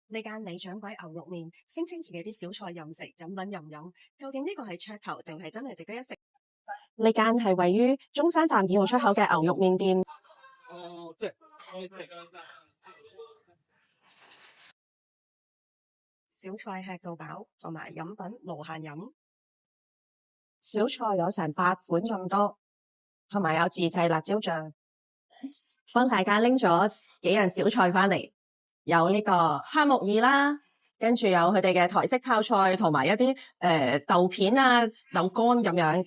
呢間李掌櫃牛肉麵聲稱自己啲小菜任食，飲品任飲，究竟呢個係噱頭定係真係值得一食？呢間係位於中山站2號出口嘅牛肉麵店。小菜吃到飽，同埋飲品無限飲。小菜有成8款咁多，同埋有自製辣椒醬。幫大家拎咗幾樣小菜返嚟，有呢個蝦木耳啦，跟住有佢哋嘅台式泡菜，同埋一啲豆片啊、豆乾咁樣，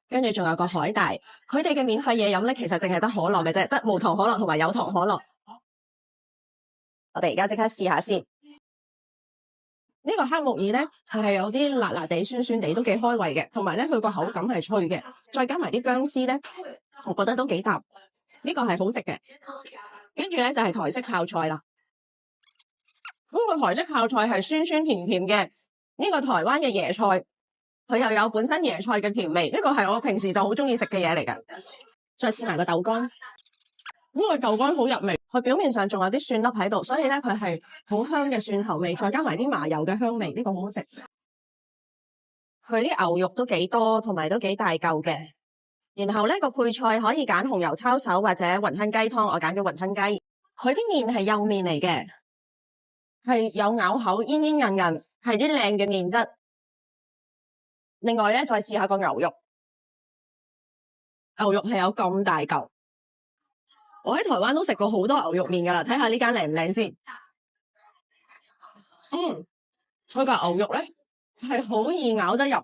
跟住仲有個海帶。佢哋嘅免費嘢飲咧，其實淨係得可樂嘅啫，得無糖可樂同埋有糖可樂。我哋而家即刻試下先。呢個蝦木耳咧，佢係有啲辣辣地、酸酸地，都幾開胃嘅。同埋咧，佢個口感係脆嘅，再加埋啲薑絲咧，我覺得都幾搭。呢個係好食嘅。跟住咧就係台式泡菜啦。咁個台式泡菜係酸酸甜甜嘅。呢個台灣嘅椰菜，佢又有本身椰菜嘅甜味。呢個係我平時就好中意食嘅嘢嚟㗎。再試埋個豆乾。呢個豆乾好入味，佢表面上仲有啲蒜粒喺度，所以咧佢係好香嘅蒜頭味，再加埋啲麻油嘅香味，呢個好好食。佢啲牛肉都幾多，同埋都幾大嚿嘅。然後咧個配菜可以揀紅油抄手或者雲吞雞湯，我揀咗雲吞雞。佢啲麵係幼麵嚟嘅，係有咬口，煙煙韌韌，係啲靚嘅麵質。另外咧再試下個牛肉，牛肉係有咁大嚿。我喺台灣都食過好多牛肉麵噶啦，睇下呢間靚唔靚先。佢個牛肉咧係好易咬得入，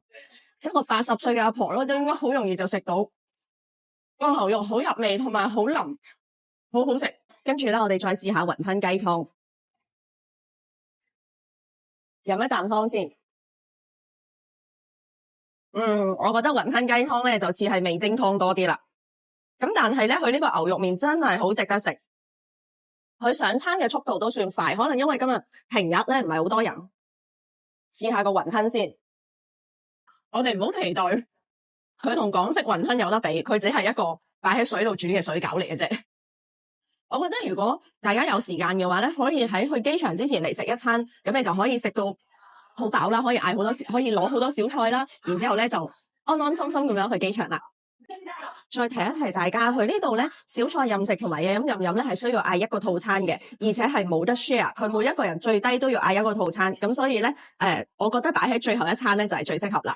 一個80歲嘅阿婆咯，都應該好容易就食到。個牛肉好入味，同埋好腍，好好食。跟住咧，我哋再試下雲吞雞湯，飲一啖湯先。我覺得雲吞雞湯咧就似係味精湯多啲啦。咁但係咧，佢呢個牛肉麵真係好值得食。佢上餐嘅速度都算快，可能因為今日平日咧唔係好多人。試下個雲吞先。我哋唔好期待佢同港式雲吞有得比，佢只係一個擺喺水度煮嘅水餃嚟嘅啫。我覺得如果大家有時間嘅話咧，可以喺去機場之前嚟食一餐，咁你就可以食到好飽啦，可以嗌好多，可以攞好多小菜啦，然之後咧就安安心心咁樣去機場啦。再提一提大家，去呢度咧小菜任食同埋嘢飲任飲咧係需要嗌一個套餐嘅，而且係冇得 share， 佢每一個人最低都要嗌一個套餐，咁所以咧我覺得擺喺最後一餐咧就係最適合啦。